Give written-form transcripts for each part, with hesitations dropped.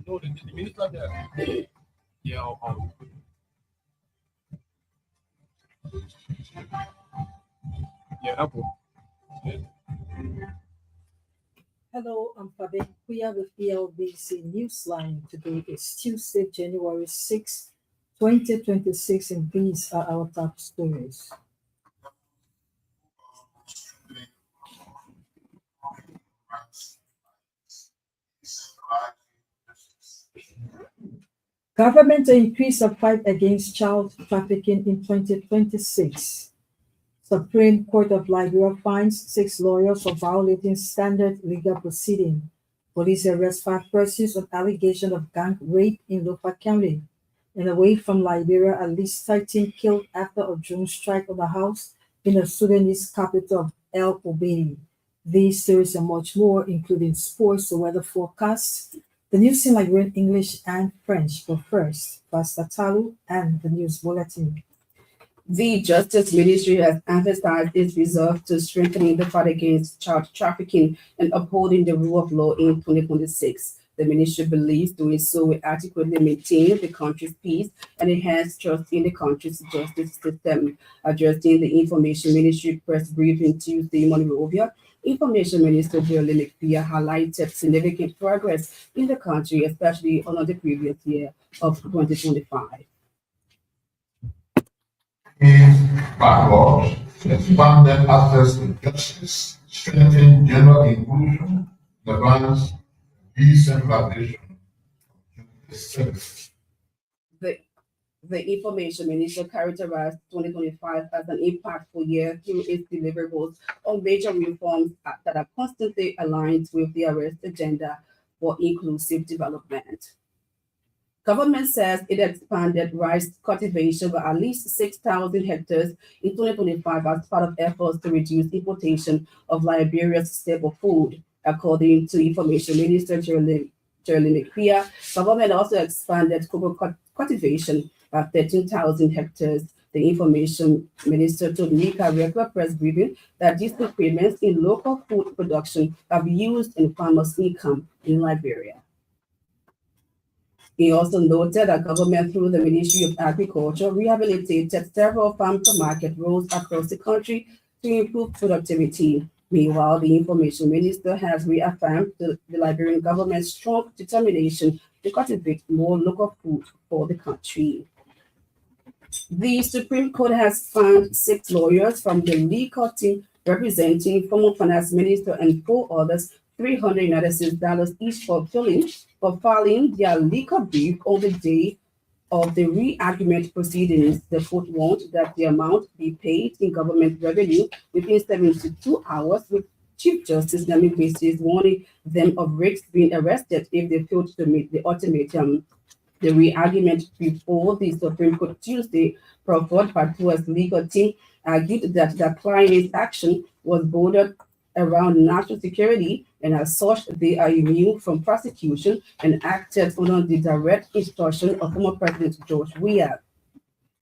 No, the minister there. Yeah, yeah, Apple. Yeah. Hello, I'm Fabi Kuya with Elbc Newsline. Today is Tuesday, January 6, 2026, and these are our top stories. Government to increase the fight against child trafficking in 2026. Supreme Court of Liberia finds 6 lawyers for violating standard legal proceeding. Police arrest 5 persons on allegation of gang rape in Lofa County. And away from Liberia, at least 13 killed after a drone strike on a house in the Sudanese capital of Elbc. These stories and much more, including sports, the weather forecast, the news in Liberian English and French. But first, Pastor Talu and the news bulletin. The Justice Ministry has emphasized its resolve to strengthening the fight against child trafficking and upholding the rule of law in 2026. The ministry believes doing so will adequately maintain the country's peace and enhance trust in the country's justice system. Addressing the Information Ministry press briefing Tuesday in Monrovia, Information Minister Jerry McPhee highlighted significant progress in the country, especially under the previous year of 2025. Backlog, expanded access to justice, strengthen gender inclusion, advance decentralization of justice service. The Information Minister characterized 2025 as an impactful year through its deliverables on major reforms that are constantly aligned with the arrest agenda for inclusive development. Government says it expanded rice cultivation by at least 6,000 hectares in 2025 as part of efforts to reduce importation of Liberia's staple food. According to Information Minister Jerry McPhee, government also expanded cocoa cultivation by 13,000 hectares. The Information Minister told Nika regular press briefing that these increments in local food production have been used in farmers' income in Liberia. He also noted that government, through the Ministry of Agriculture, rehabilitated several farm-to-market roads across the country to improve productivity. Meanwhile, the Information Minister has reaffirmed the Liberian government's strong determination to cultivate more local food for the country. The Supreme Court has found 6 lawyers from the legal team representing former Finance Minister and 4 others $396 each for filing their legal brief on the day of the re-argument proceedings. The court warned that the amount be paid in government revenue within 72 hours, with Chief Justice Nami Basis warning them of risks being arrested if they failed to meet the ultimatum. The re-argument before the Supreme Court Tuesday, proffered by Tua's legal team, argued that the client's action was bordered around national security, and as such, they are immune from prosecution and acted under the direct instruction of former President George Weah.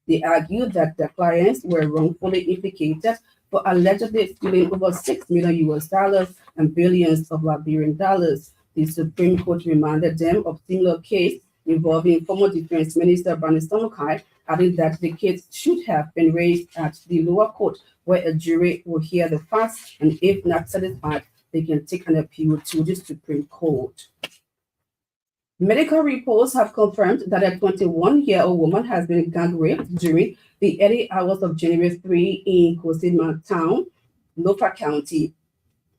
They argued that the clients were wrongfully implicated for allegedly stealing over $6 million and billions of Liberian dollars. The Supreme Court reminded them of similar case involving former Defense Minister Brandon Stomakai, adding that the case should have been raised at the lower court, where a jury will hear the facts, and if not satisfied, they can take an appeal to the Supreme Court. Medical reports have confirmed that a 21-year-old woman has been gang raped during the early hours of January 3 in Kosima Town, Lofa County.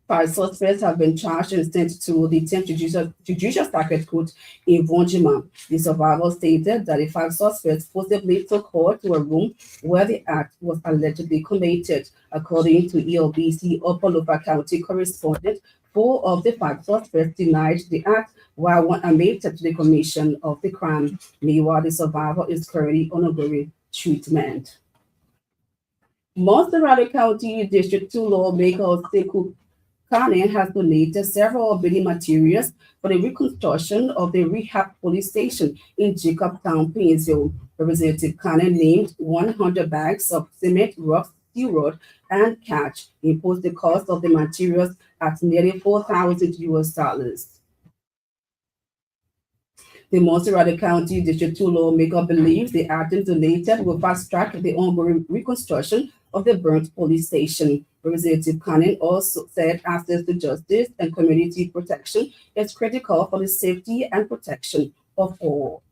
5 suspects have been charged and sent to the 10th Judicial Circuit Court in Vonjima. The survivor stated that the 5 suspects forcibly took her to a room where the act was allegedly committed. According to Elbc Upper Lofa County correspondent, 4 of the 5 suspects denied the act, while 1 admitted to the commission of the crime. Meanwhile, the survivor is currently undergoing treatment. Monterey County District 2 lawmaker Sekou Kane has donated several building materials for the reconstruction of the rehab police station in Jacobtown, Painesville. Representative Kane named 100 bags of cement, rocks, steel rod, and catch, imposed the cost of the materials at nearly $4,000. The Montserrat County District 2 lawmaker believes the items donated will fast-track the ongoing reconstruction of the burnt police station. Representative Cannon also said access to justice and community protection is critical for the safety and protection of all.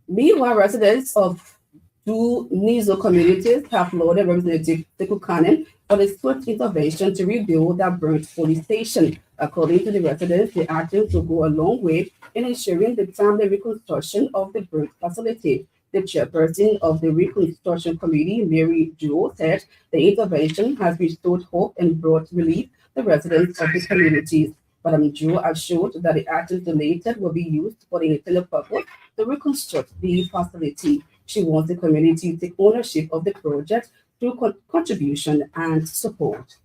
Meanwhile, residents of two Nizo communities have lauded Representative Cannon for the swift intervention to rebuild that burnt police station. According to the residents, the actions will go a long way in ensuring the timely reconstruction of the burnt facility. The chairperson of the Reconstruction Committee, Mary Jewell, said the intervention has restored hope and brought relief to the residents of the communities. Madam Jewell assured that the items donated will be used for the intended purpose to reconstruct the facility. She wants the community to take ownership of the project through contribution and support.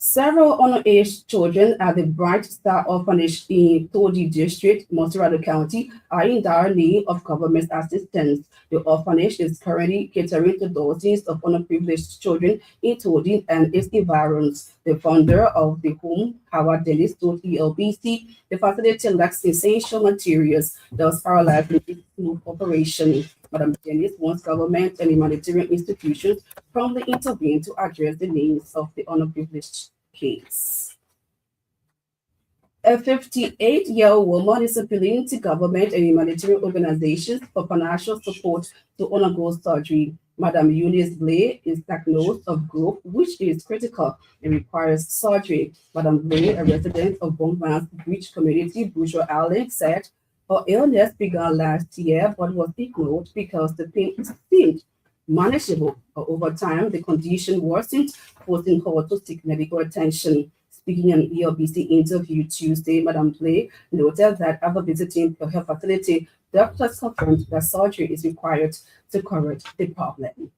Several underage children at the Bright Star Orphanage in Todi District, Montserrat County, are in dire need of government assistance. The orphanage is currently catering to dozens of underprivileged children in Todi and its environs. The founder of the home, Howard Dennis, told Elbc the facility lacks essential materials, thus paralyzing its smooth operation. Madam Dennis wants government and humanitarian institutions promptly intervene to address the needs of the underprivileged kids. A 58-year-old woman is appealing to government and humanitarian organizations for financial support to undergo surgery. Madam Eunice Blay is diagnosed of growth, which is critical and requires surgery. Madam Blay, a resident of Bonvans Beach Community, Bourgeois Island, said her illness began last year but was ignored because the pain seemed manageable. Over time, the condition worsened, forcing her to seek medical attention. Speaking in an ELBC interview Tuesday, Madam Blay noted that after visiting her facility, doctors confirmed that surgery is required to correct the problem.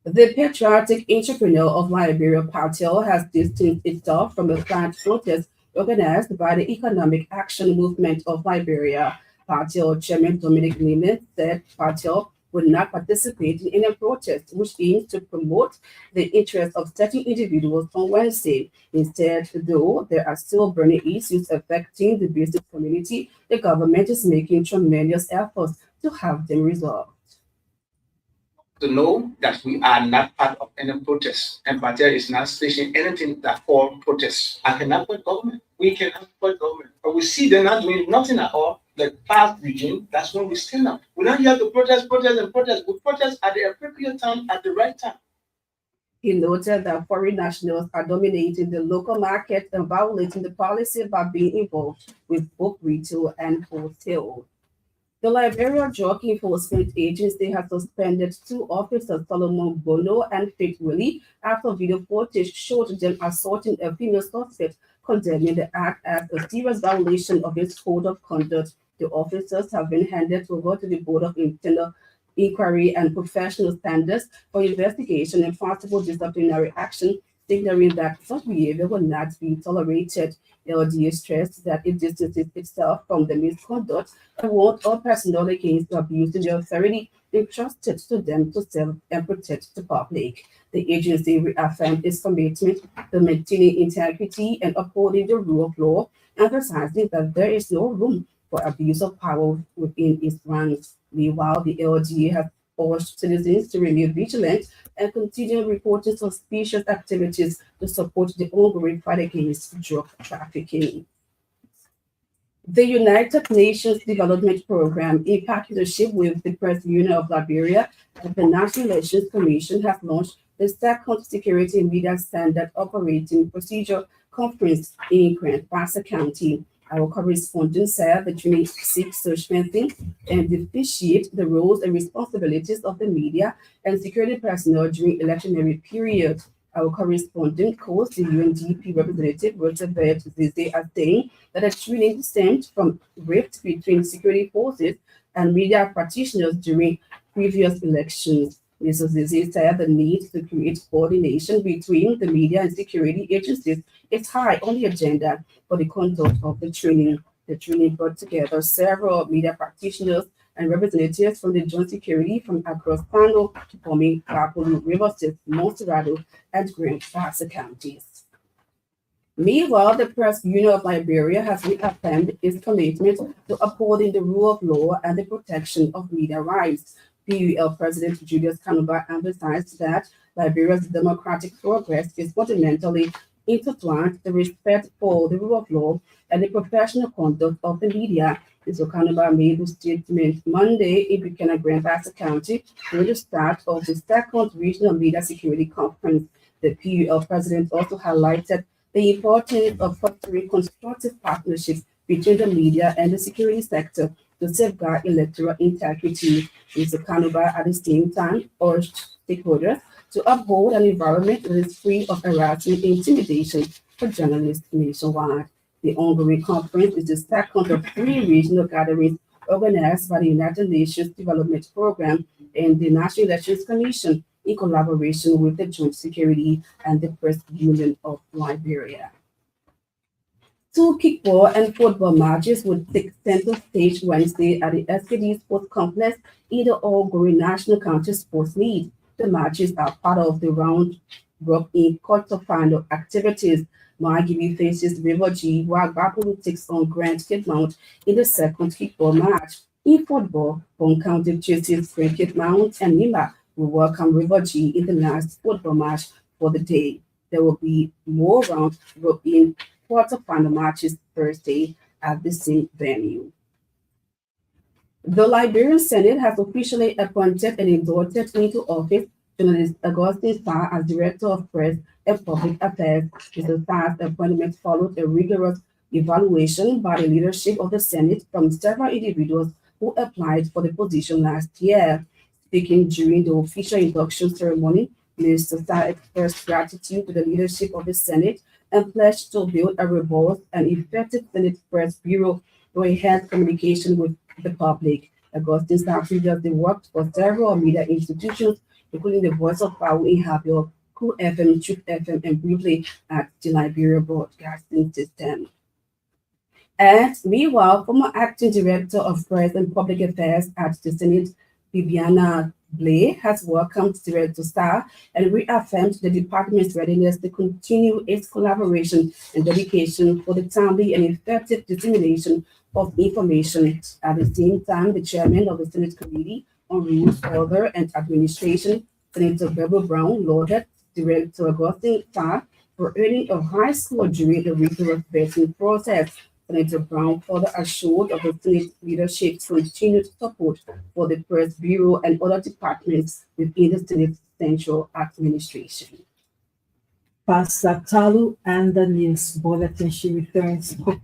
The patriotic entrepreneur of Liberia, Patel, has distanced itself from a planned protest organized by the Economic Action Movement of Liberia. Patel Chairman Dominic Neiman said Patel would not participate in any protest which aims to promote the interests of certain individuals on Wednesday. Instead, though there are still burning issues affecting the business community, the government is making tremendous efforts to have them resolved. To know that we are not part of any protest, and Patel is not stating anything that call protests. I cannot put government. We cannot put government. But we see they're not doing nothing at all. The past regime, that's when we stand up. We're not here to protest. We protest at the appropriate time, at the right time. He noted that foreign nationals are dominating the local market and violating the policy by being involved with both retail and wholesale. The Liberia Drug Enforcement Agency has suspended two officers, Solomon Bono and Faith Willie, after video footage showed them assaulting a female suspect, condemning the act as a serious violation of its code of conduct. The officers have been handed over to the Board of Internal Inquiry and Professional Standards for investigation and possible disciplinary action, signaling that such behavior will not be tolerated. LDA stressed that it distances itself from the misconduct and warned all personnel against abusing the authority entrusted to them to serve and protect the public. The agency reaffirmed its commitment to maintaining integrity and upholding the rule of law, emphasizing that there is no room for abuse of power within its ranks. Meanwhile, the LDA has urged citizens to remain vigilant and continue reporting suspicious activities to support the ongoing fight against drug trafficking. The United Nations Development Programme, in partnership with the Press Union of Liberia and the National Elections Commission, has launched the second Security and Media Standard Operating Procedure Conference in Grand Bassa County. Our correspondent said the training seeks to strengthen and differentiate the roles and responsibilities of the media and security personnel during electionary period. Our correspondent quotes the UNDP representative Roosevelt Zize as saying that the training stemmed from rifts between security forces and media practitioners during previous elections. Mr. Zize said the need to create coordination between the media and security agencies is high on the agenda for the conduct of the training. The training brought together several media practitioners and representatives from the joint security from across Pano, Chipome, Kapulu, River State, Montserrat, and Grand Bassa counties. Meanwhile, the Press Union of Liberia has reaffirmed its commitment to upholding the rule of law and the protection of media rights. PUL President Julius Kanuba emphasized that Liberia's democratic progress is fundamentally intertwined with the respect for the rule of law and the professional conduct of the media. Mr. Kanuba made the statement Monday in Buchanan Grandmaster County during the start of the second Regional Media Security Conference. The PUL president also highlighted the importance of fostering constructive partnerships between the media and the security sector to safeguard electoral integrity. Mr. Kanuba at the same time urged stakeholders to uphold an environment that is free of harassment and intimidation for journalists nationwide. The ongoing conference is the second of three regional gatherings organized by the United Nations Development Programme and the National Elections Commission in collaboration with the Joint Security and the Press Union of Liberia. Two kickball and football matches would take center stage Wednesday at the SKD Sports Complex in the ongoing National County Sports League. The matches are part of the round robin quarterfinal activities. Margibi faces River G, while Bapulu takes on Grand Kidmount in the second kickball match. In football, Bon County chases Grand Kidmount and Nima will welcome River G in the last football match for the day. There will be more round robin quarterfinal matches Thursday at the same venue. The Liberian Senate has officially appointed and endorsed into office journalist Augustine Starr as Director of Press and Public Affairs. Mr. Starr's appointment followed a rigorous evaluation by the leadership of the Senate from several individuals who applied for the position last year. Speaking during the official induction ceremony, Mr. Starr expressed gratitude to the leadership of the Senate and pledged to build a robust and effective Senate Press Bureau to enhance communication with the public. Augustine Starr previously worked for several media institutions, including the Voice of Power in Habio, Cool FM, Truth FM, and briefly at the Liberia Broadcasting System. And meanwhile, former acting director of Press and Public Affairs at the Senate, Bibiana Blay, has welcomed Director Starr and reaffirmed the department's readiness to continue its collaboration and dedication for the timely and effective dissemination of information. At the same time, the chairman of the Senate Committee on Rules, Order, and Administration, Senator Barbara Brown, lauded Director Augustine Starr for earning a high score during the rigorous vetting process. Senator Brown further assured of the Senate leadership's continued support for the Press Bureau and other departments within the Senate Central Administration. Pastor Talu and the news bulletin. She returns hopefully.